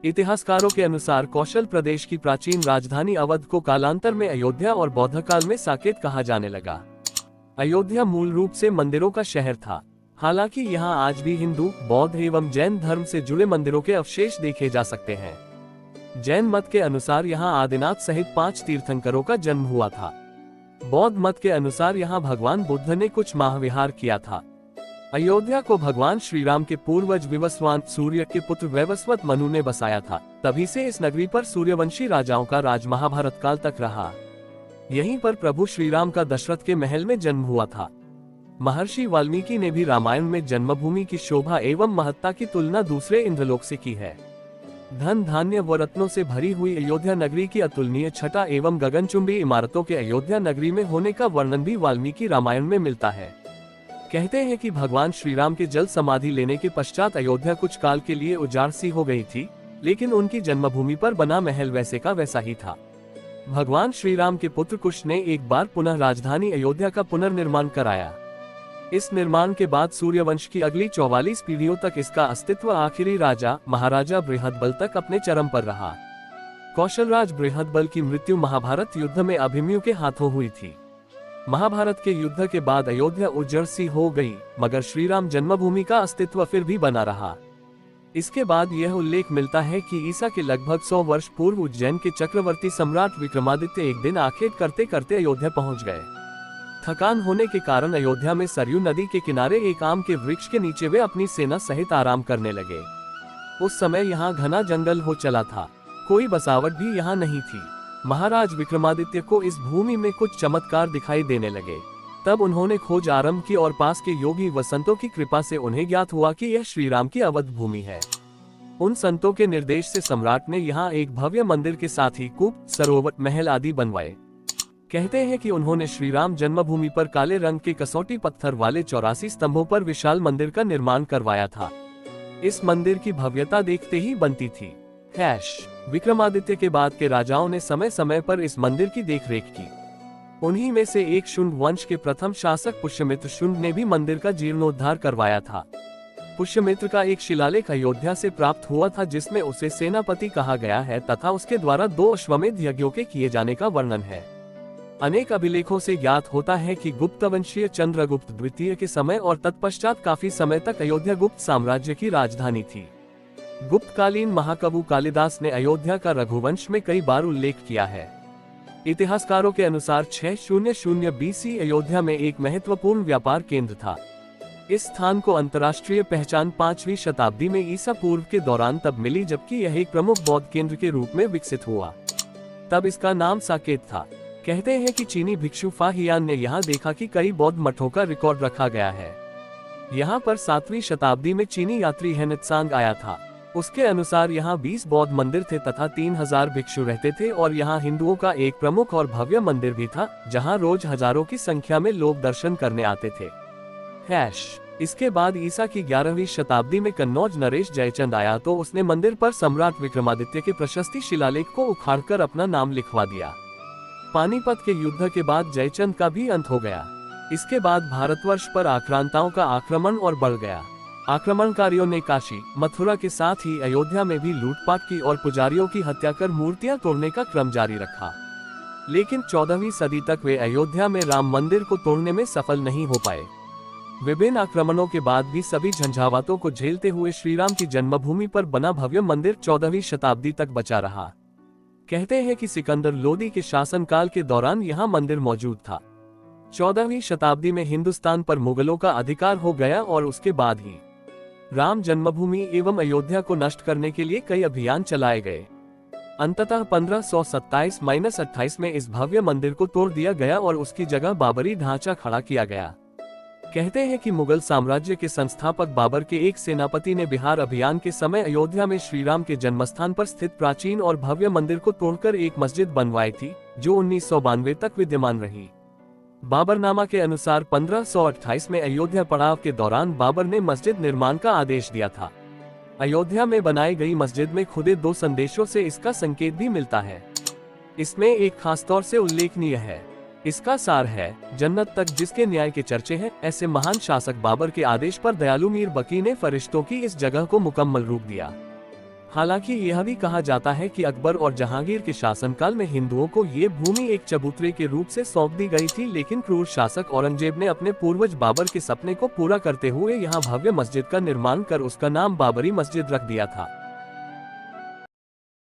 इतिहासकारों के अनुसार कौशल प्रदेश की प्राचीन राजधानी अवध को कालांतर में अयोध्या और बौद्ध काल में साकेत कहा जाने लगा। अयोध्या मूल रूप से मंदिरों का शहर था। हालांकि यहाँ आज भी हिंदू, बौद्ध एवं जैन धर्म से जुड़े मंदिरों के अवशेष देखे जा सकते हैं। जैन मत के अनुसार यहाँ आदिनाथ सहित 5 तीर्थंकरों का जन्म हुआ था। बौद्ध मत के अनुसार यहाँ भगवान बुद्ध ने कुछ माह विहार किया था। अयोध्या को भगवान श्री राम के पूर्वज विवस्वान सूर्य के पुत्र वैवस्वत मनु ने बसाया था। तभी से इस नगरी पर सूर्यवंशी राजाओं का राज महाभारत काल तक रहा। यहीं पर प्रभु श्री राम का दशरथ के महल में जन्म हुआ था। महर्षि वाल्मीकि ने भी रामायण में जन्मभूमि की शोभा एवं महत्ता की तुलना दूसरे इंद्रलोक से की है। धन धान्य व रत्नों से भरी हुई अयोध्या नगरी की अतुलनीय छटा एवं गगनचुंबी इमारतों के अयोध्या नगरी में होने का वर्णन भी वाल्मीकि रामायण में मिलता है। कहते हैं कि भगवान श्री राम के जल समाधि लेने के पश्चात अयोध्या कुछ काल के लिए उजाड़ सी हो गई थी, लेकिन उनकी जन्मभूमि पर बना महल वैसे का वैसा ही था। भगवान श्री राम के पुत्र कुश ने एक बार पुनः राजधानी अयोध्या का पुनर्निर्माण कराया। इस निर्माण के बाद सूर्यवंश की अगली 44 पीढ़ियों तक इसका अस्तित्व आखिरी राजा महाराजा बृहदबल तक अपने चरम पर रहा। कौशलराज बृहदबल की मृत्यु महाभारत युद्ध में अभिमन्यु के हाथों हुई थी। महाभारत के युद्ध के बाद अयोध्या उजड़ सी हो गई, मगर श्री राम जन्मभूमि का अस्तित्व फिर भी बना रहा। इसके बाद यह उल्लेख मिलता है कि ईसा के लगभग 100 वर्ष पूर्व उज्जैन के चक्रवर्ती सम्राट विक्रमादित्य एक दिन आखेट करते करते अयोध्या पहुंच गए। थकान होने के कारण अयोध्या में सरयू नदी के किनारे एक आम के वृक्ष के नीचे वे अपनी सेना सहित आराम करने लगे। उस समय यहाँ घना जंगल हो चला था, कोई बसावट भी यहाँ नहीं थी। महाराज विक्रमादित्य को इस भूमि में कुछ चमत्कार दिखाई देने लगे। तब उन्होंने खोज आरंभ की और पास के योगी व संतों की कृपा से उन्हें ज्ञात हुआ कि यह श्री राम की अवध भूमि है। उन संतों के निर्देश से सम्राट ने यहाँ एक भव्य मंदिर के साथ ही कूप, सरोवर, महल आदि बनवाए। कहते हैं कि उन्होंने श्री राम जन्मभूमि पर काले रंग के कसौटी पत्थर वाले 84 स्तंभों पर विशाल मंदिर का निर्माण करवाया था। इस मंदिर की भव्यता देखते ही बनती थी। विक्रमादित्य के बाद के राजाओं ने समय समय पर इस मंदिर की देखरेख की। उन्हीं में से एक शुंग वंश के प्रथम शासक पुष्यमित्र शुंग ने भी मंदिर का जीर्णोद्धार करवाया था। पुष्यमित्र का एक शिलालेख अयोध्या से प्राप्त हुआ था, जिसमें उसे सेनापति कहा गया है तथा उसके द्वारा 2 अश्वमेध यज्ञों के किए जाने का वर्णन है। अनेक अभिलेखों से ज्ञात होता है कि गुप्त वंशीय चंद्रगुप्त द्वितीय के समय और तत्पश्चात काफी समय तक अयोध्या गुप्त साम्राज्य की राजधानी थी। गुप्तकालीन महाकवि कालिदास ने अयोध्या का रघुवंश में कई बार उल्लेख किया है। इतिहासकारों के अनुसार 600 BC अयोध्या में एक महत्वपूर्ण व्यापार केंद्र था। इस स्थान को अंतर्राष्ट्रीय पहचान 5वीं शताब्दी में ईसा पूर्व के दौरान तब मिली, जबकि यह एक प्रमुख बौद्ध केंद्र के रूप में विकसित हुआ। तब इसका नाम साकेत था। कहते हैं कि चीनी भिक्षु फा हियान ने यहाँ देखा कि कई बौद्ध मठों का रिकॉर्ड रखा गया है। यहाँ पर 7वीं शताब्दी में चीनी यात्री हेनेत्सांग आया था। उसके अनुसार यहाँ 20 बौद्ध मंदिर थे तथा 3000 भिक्षु रहते थे और यहाँ हिंदुओं का एक प्रमुख और भव्य मंदिर भी था, जहाँ रोज हजारों की संख्या में लोग दर्शन करने आते थे। इसके बाद ईसा की 11वीं शताब्दी में कन्नौज नरेश जयचंद आया तो उसने मंदिर पर सम्राट विक्रमादित्य के प्रशस्ति शिलालेख को उखाड़कर अपना नाम लिखवा दिया। पानीपत के युद्ध के बाद जयचंद का भी अंत हो गया। इसके बाद भारतवर्ष पर आक्रांताओं का आक्रमण और बढ़ गया। आक्रमणकारियों ने काशी, मथुरा के साथ ही अयोध्या में भी लूटपाट की और पुजारियों की हत्या कर मूर्तियां तोड़ने का क्रम जारी रखा। लेकिन 14वीं सदी तक वे अयोध्या में राम मंदिर को तोड़ने में सफल नहीं हो पाए। विभिन्न आक्रमणों के बाद भी सभी झंझावातों को झेलते हुए श्री राम की जन्मभूमि पर बना भव्य मंदिर 14वीं शताब्दी तक बचा रहा। कहते हैं कि सिकंदर लोदी के शासनकाल के दौरान यहाँ मंदिर मौजूद था। 14वीं शताब्दी में हिंदुस्तान पर मुगलों का अधिकार हो गया और उसके बाद ही राम जन्मभूमि एवं अयोध्या को नष्ट करने के लिए कई अभियान चलाए गए। अंततः 1527-28 में इस भव्य मंदिर को तोड़ दिया गया और उसकी जगह बाबरी ढांचा खड़ा किया गया। कहते हैं कि मुगल साम्राज्य के संस्थापक बाबर के एक सेनापति ने बिहार अभियान के समय अयोध्या में श्री राम के जन्मस्थान पर स्थित प्राचीन और भव्य मंदिर को तोड़कर एक मस्जिद बनवाई थी, जो 1992 तक विद्यमान रही। बाबरनामा के अनुसार 1528 में अयोध्या पड़ाव के दौरान बाबर ने मस्जिद निर्माण का आदेश दिया था। अयोध्या में बनाई गई मस्जिद में खुदे 2 संदेशों से इसका संकेत भी मिलता है। इसमें एक खास तौर से उल्लेखनीय है। इसका सार है, जन्नत तक जिसके न्याय के चर्चे हैं, ऐसे महान शासक बाबर के आदेश पर दयालु मीर बकी ने फरिश्तों की इस जगह को मुकम्मल रूप दिया। हालांकि यह भी कहा जाता है कि अकबर और जहांगीर के शासनकाल में हिंदुओं को ये भूमि एक चबूतरे के रूप से सौंप दी गई थी, लेकिन क्रूर शासक औरंगजेब ने अपने पूर्वज बाबर के सपने को पूरा करते हुए यहाँ भव्य मस्जिद का निर्माण कर उसका नाम बाबरी मस्जिद रख दिया था।